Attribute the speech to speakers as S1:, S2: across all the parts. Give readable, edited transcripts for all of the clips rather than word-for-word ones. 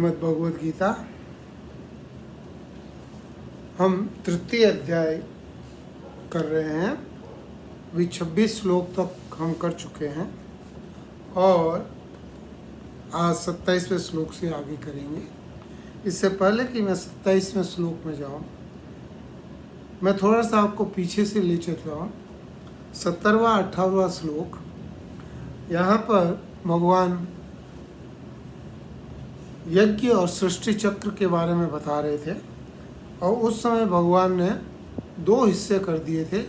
S1: श्रीमद् भगवद गीता हम तृतीय अध्याय कर रहे हैं। अभी 26 श्लोक तक हम कर चुके हैं और आज 27वें श्लोक से आगे करेंगे। इससे पहले कि मैं 27वें श्लोक में जाऊं, मैं थोड़ा सा आपको पीछे से ले चलता हूँ। 17वां 18वां श्लोक, यहाँ पर भगवान यज्ञ और सृष्टि चक्र के बारे में बता रहे थे और उस समय भगवान ने दो हिस्से कर दिए थे,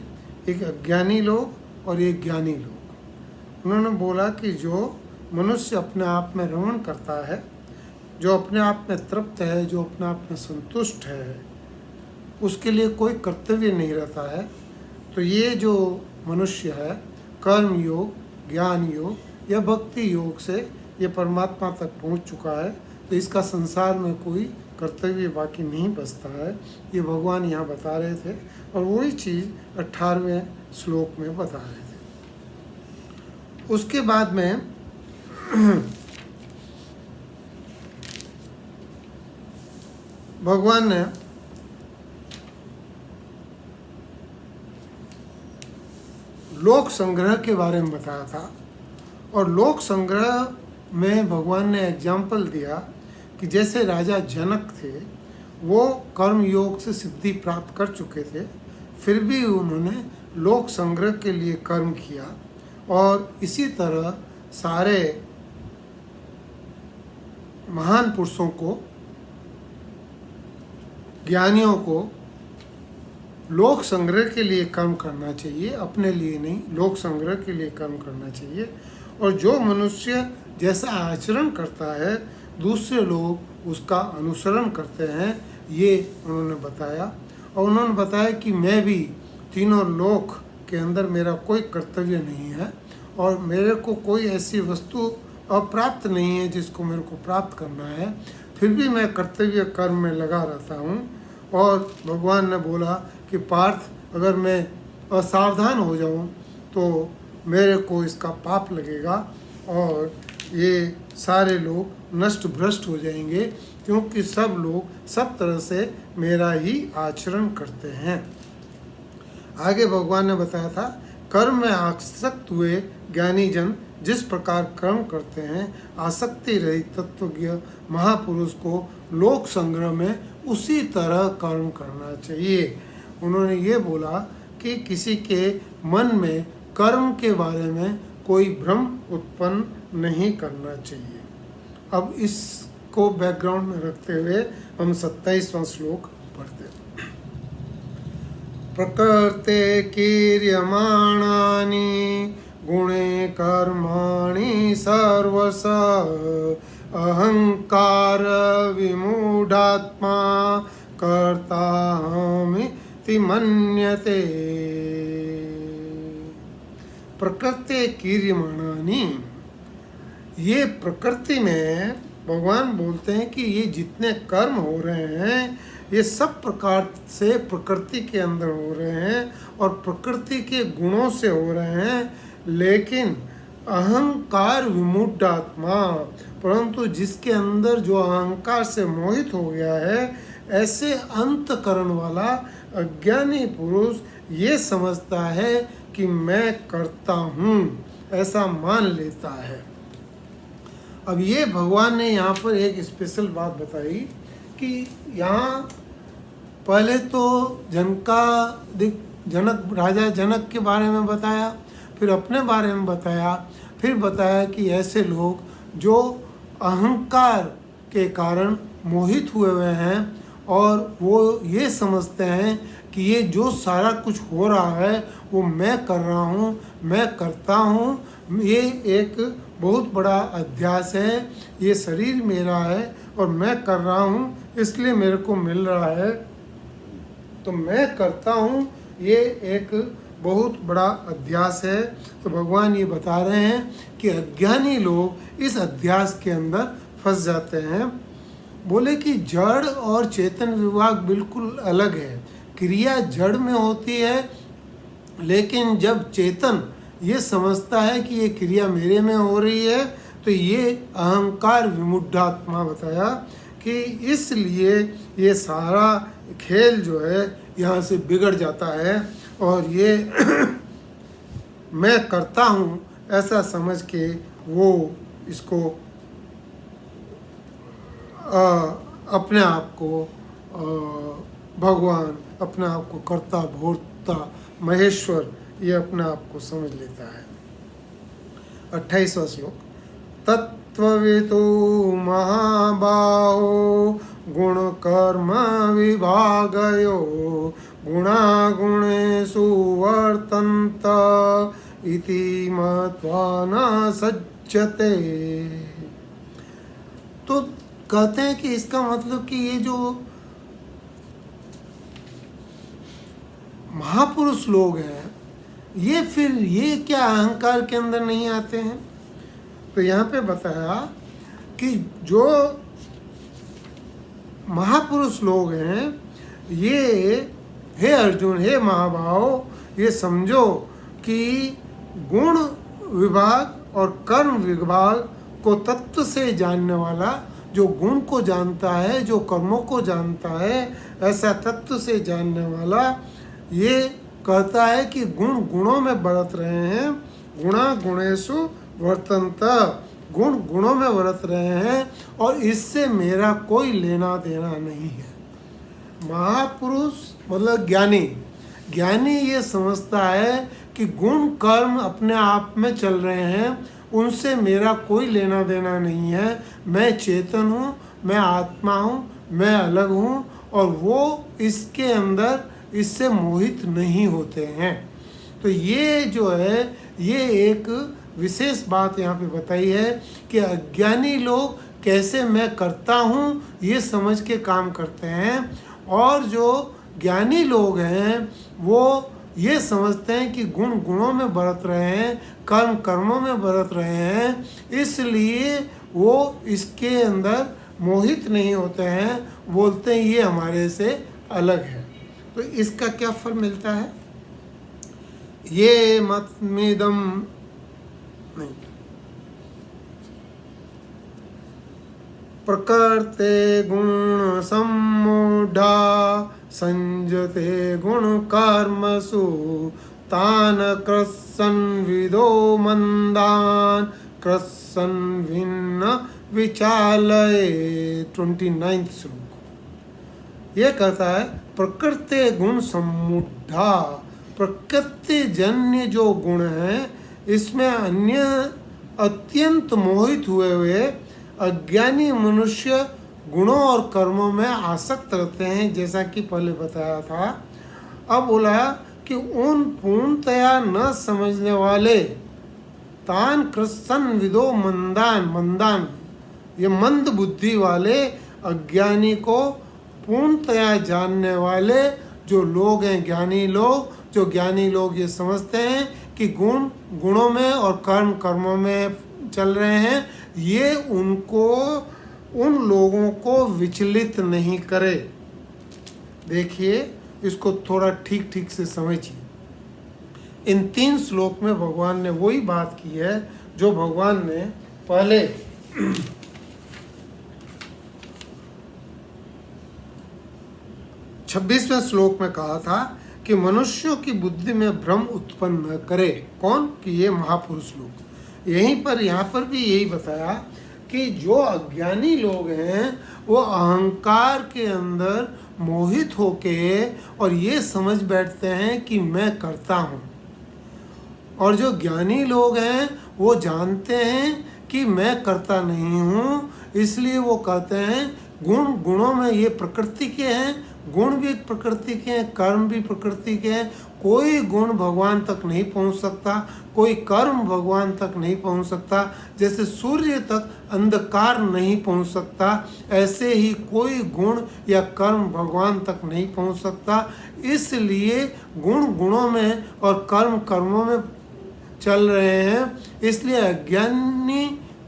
S1: एक अज्ञानी लोग और एक ज्ञानी लोग। उन्होंने बोला कि जो मनुष्य अपने आप में रमण करता है, जो अपने आप में तृप्त है, जो अपने आप में संतुष्ट है, उसके लिए कोई कर्तव्य नहीं रहता है। तो ये जो मनुष्य है, कर्म योग, ज्ञान योग या भक्ति योग से ये परमात्मा तक पहुंच चुका है, तो इसका संसार में कोई कर्तव्य बाकी नहीं बचता है। ये भगवान यहाँ बता रहे थे और वही चीज़ 18वें श्लोक में बता रहे थे। उसके बाद में भगवान ने लोक संग्रह के बारे में बताया था और लोक संग्रह में भगवान ने एग्जाम्पल दिया कि जैसे राजा जनक थे, वो कर्म योग से सिद्धि प्राप्त कर चुके थे, फिर भी उन्होंने लोक संग्रह के लिए कर्म किया। और इसी तरह सारे महान पुरुषों को, ज्ञानियों को लोक संग्रह के लिए कर्म करना चाहिए, अपने लिए नहीं, लोक संग्रह के लिए कर्म करना चाहिए। और जो मनुष्य जैसा आचरण करता है, दूसरे लोग उसका अनुसरण करते हैं, ये उन्होंने बताया। और उन्होंने बताया कि मैं भी तीनों लोक के अंदर मेरा कोई कर्तव्य नहीं है और मेरे को कोई ऐसी वस्तु अप्राप्त नहीं है जिसको मेरे को प्राप्त करना है, फिर भी मैं कर्तव्य कर्म में लगा रहता हूँ। और भगवान ने बोला कि पार्थ, अगर मैं असावधान हो जाऊँ तो मेरे को इसका पाप लगेगा और ये सारे लोग नष्ट भ्रष्ट हो जाएंगे, क्योंकि सब लोग सब तरह से मेरा ही आचरण करते हैं। आगे भगवान ने बताया था, कर्म में आसक्त हुए ज्ञानी जन जिस प्रकार कर्म करते हैं, आसक्ति रहित तत्वज्ञ महापुरुष को लोक संग्रह में उसी तरह कर्म करना चाहिए। उन्होंने ये बोला कि किसी के मन में कर्म के बारे में कोई भ्रम उत्पन्न नहीं करना चाहिए। अब इसको बैकग्राउंड में रखते हुए हम 27वां श्लोक पढ़ते हैं। प्रकृते कीर्यमाणानि गुणे कर्माणि सर्वश अहंकार विमूढ़ात्मा कर्ताहमिति मन्यते। प्रकृति कीर्यमाणानि, ये प्रकृति में भगवान बोलते हैं कि ये जितने कर्म हो रहे हैं, ये सब प्रकार से प्रकृति के अंदर हो रहे हैं और प्रकृति के गुणों से हो रहे हैं। लेकिन अहंकार विमूढ़ आत्मा, परंतु जिसके अंदर जो अहंकार से मोहित हो गया है, ऐसे अंतकरण वाला अज्ञानी पुरुष ये समझता है कि मैं करता हूँ, ऐसा मान लेता है। अब ये भगवान ने यहाँ पर एक स्पेशल बात बताई कि यहाँ पहले तो राजा जनक के बारे में बताया, फिर अपने बारे में बताया, फिर बताया कि ऐसे लोग जो अहंकार के कारण मोहित हुए हैं और वो ये समझते हैं कि ये जो सारा कुछ हो रहा है वो मैं कर रहा हूँ, मैं करता हूँ, ये एक बहुत बड़ा अध्यास है, ये शरीर मेरा है और मैं कर रहा हूँ, इसलिए मेरे को मिल रहा है, तो मैं करता हूँ, ये एक बहुत बड़ा अध्यास है। तो भगवान ये बता रहे हैं कि अज्ञानी लोग इस अध्यास के अंदर फंस जाते हैं। बोले कि जड़ और चेतन विभाग बिल्कुल अलग है। क्रिया जड़ में होती है, लेकिन जब चेतन ये समझता है कि ये क्रिया मेरे में हो रही है, तो ये अहंकार विमूढ़ात्मा बताया कि इसलिए ये सारा खेल जो है यहाँ से बिगड़ जाता है और ये मैं करता हूँ ऐसा समझ के वो इसको अपने आप को भगवान, अपने आप को कर्ता भोक्ता महेश्वर ये अपने आप को समझ लेता है। 28वां श्लोक। तत्त्ववितो महाबाहो गुण कर्म विभागयो गुणागुणेषु वर्तन्त इति मत्वा न सज्जते। तो कहते हैं कि इसका मतलब कि ये जो महापुरुष लोग हैं ये फिर ये क्या अहंकार के अंदर नहीं आते हैं? तो यहाँ पे बताया कि जो महापुरुष लोग हैं ये, हे अर्जुन, हे महाभाव, ये समझो कि गुण विभाग और कर्म विभाग को तत्व से जानने वाला, जो गुण को जानता है, जो कर्मों को जानता है, ऐसा तत्व से जानने वाला ये कहता है कि गुण गुणों में बरत रहे हैं, गुणा गुणेषु वर्तन्त, गुण गुणों में बरत रहे हैं और इससे मेरा कोई लेना देना नहीं है। महापुरुष मतलब ज्ञानी, ज्ञानी ये समझता है कि गुण कर्म अपने आप में चल रहे हैं, उनसे मेरा कोई लेना देना नहीं है, मैं चेतन हूँ, मैं आत्मा हूँ, मैं अलग हूँ और वो इसके अंदर इससे मोहित नहीं होते हैं। तो ये जो है ये एक विशेष बात यहाँ पे बताई है कि अज्ञानी लोग कैसे मैं करता हूँ ये समझ के काम करते हैं और जो ज्ञानी लोग हैं वो ये समझते हैं कि गुण गुणों में बरत रहे हैं, कर्म कर्मों में बरत रहे हैं, इसलिए वो इसके अंदर मोहित नहीं होते हैं, बोलते हैं ये हमारे से अलग है। तो इसका क्या फल मिलता है? ये मतमिदम नहीं, प्रकृते गुण सम्मूढ़ा संजते गुण कर्मसु तान क्रस्सन् विदो मंदान क्रस्सन् भिन्न विचालये। 29 श्लोक ये कहता है प्रकृति गुण सम्मूढ़ा, प्रकृति जन्य जो गुण हैं इसमें अन्य अत्यंत मोहित हुए अज्ञानी मनुष्य गुणों और कर्मों में आसक्त रहते हैं, जैसा कि पहले बताया था। अब बोला कि उन पूर्णतया न समझने वाले तान कृष्ण विदो मंदान, मंदान ये मंद बुद्धि वाले अज्ञानी को पूर्णतया जानने वाले जो लोग हैं, ज्ञानी लोग, जो ज्ञानी लोग ये समझते हैं कि गुण गुणों में और कर्म कर्मों में चल रहे हैं, ये उनको, उन लोगों को विचलित नहीं करे। देखिए इसको थोड़ा ठीक ठीक से समझिए। इन 3 श्लोक में भगवान ने वही बात की है जो भगवान ने पहले 26वें श्लोक में कहा था कि मनुष्यों की बुद्धि में भ्रम उत्पन्न न करे। कौन? कि ये महापुरुष लोग। यहीं पर यहाँ पर भी यही बताया कि जो अज्ञानी लोग हैं वो अहंकार के अंदर मोहित होके और ये समझ बैठते हैं कि मैं करता हूँ, और जो ज्ञानी लोग हैं वो जानते हैं कि मैं करता नहीं हूँ, इसलिए वो कहते हैं गुण गुणों में ये प्रकृति के हैं, गुण भी प्रकृति के हैं, कर्म भी प्रकृति के हैं, कोई गुण भगवान तक नहीं पहुंच सकता, कोई कर्म भगवान तक नहीं पहुंच सकता। जैसे सूर्य तक अंधकार नहीं पहुंच सकता, ऐसे ही कोई गुण या कर्म भगवान तक नहीं पहुंच सकता। इसलिए गुण गुणों में और कर्म कर्मों में चल रहे हैं, इसलिए अज्ञानी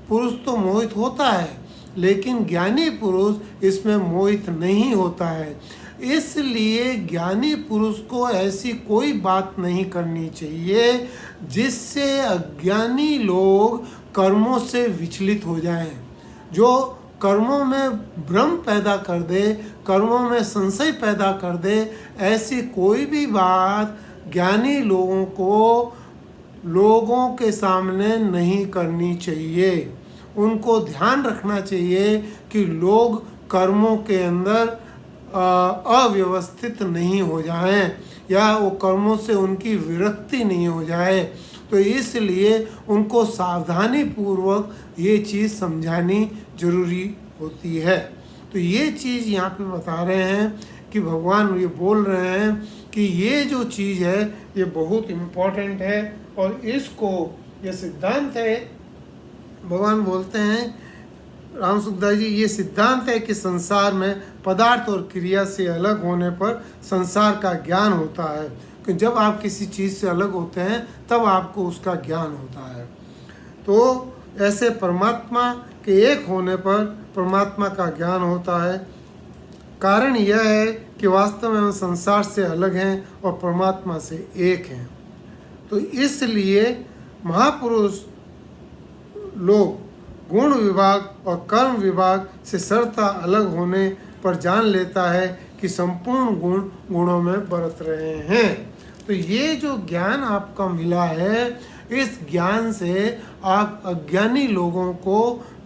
S1: पुरुष तो मोहित होता है, लेकिन ज्ञानी पुरुष इसमें मोहित नहीं होता है। इसलिए ज्ञानी पुरुष को ऐसी कोई बात नहीं करनी चाहिए जिससे अज्ञानी लोग कर्मों से विचलित हो जाएं। जो कर्मों में भ्रम पैदा कर दे, कर्मों में संशय पैदा कर दे, ऐसी कोई भी बात ज्ञानी लोगों को लोगों के सामने नहीं करनी चाहिए। उनको ध्यान रखना चाहिए कि लोग कर्मों के अंदर अव्यवस्थित नहीं हो जाएं, या वो कर्मों से उनकी विरक्ति नहीं हो जाए। तो इसलिए उनको सावधानी पूर्वक ये चीज़ समझानी जरूरी होती है। तो ये चीज़ यहाँ पे बता रहे हैं कि भगवान ये बोल रहे हैं कि ये जो चीज़ है ये बहुत इम्पोर्टेंट है, और इसको ये सिद्धांत है। भगवान बोलते हैं, राम सुखदास जी, ये सिद्धांत है कि संसार में पदार्थ और क्रिया से अलग होने पर संसार का ज्ञान होता है, कि जब आप किसी चीज़ से अलग होते हैं तब आपको उसका ज्ञान होता है। तो ऐसे परमात्मा के एक होने पर परमात्मा का ज्ञान होता है। कारण यह है कि वास्तव में हम संसार से अलग हैं और परमात्मा से एक हैं। तो इसलिए महापुरुष लोग गुण विभाग और कर्म विभाग से सर्वथा अलग होने पर जान लेता है कि संपूर्ण गुण गुणों में बरत रहे हैं। तो ये जो ज्ञान आपका मिला है, इस ज्ञान से आप अज्ञानी लोगों को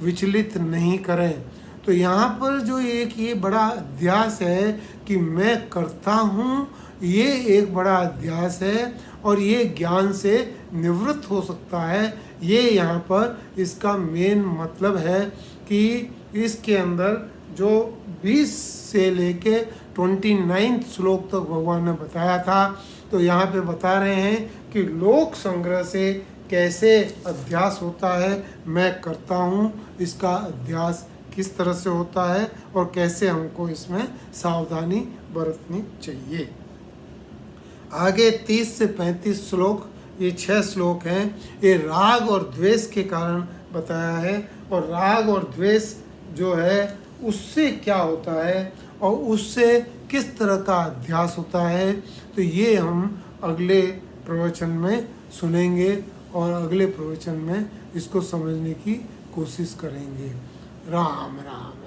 S1: विचलित नहीं करें। तो यहाँ पर जो एक ये बड़ा अध्यास है कि मैं करता हूँ, ये एक बड़ा अध्यास है, और ये ज्ञान से निवृत्त हो सकता है। ये यहाँ पर इसका मेन मतलब है कि इसके अंदर जो 20 से लेके 29 श्लोक तक भगवान ने बताया था, तो यहाँ पे बता रहे हैं कि लोक संग्रह से कैसे अध्यास होता है, मैं करता हूँ, इसका अध्यास किस तरह से होता है और कैसे हमको इसमें सावधानी बरतनी चाहिए। आगे 30 से 35 श्लोक, ये 6 श्लोक हैं, ये राग और द्वेष के कारण बताया है, और राग और द्वेष जो है उससे क्या होता है और उससे किस तरह का अध्यास होता है। तो ये हम अगले प्रवचन में सुनेंगे और अगले प्रवचन में इसको समझने की कोशिश करेंगे। राम राम।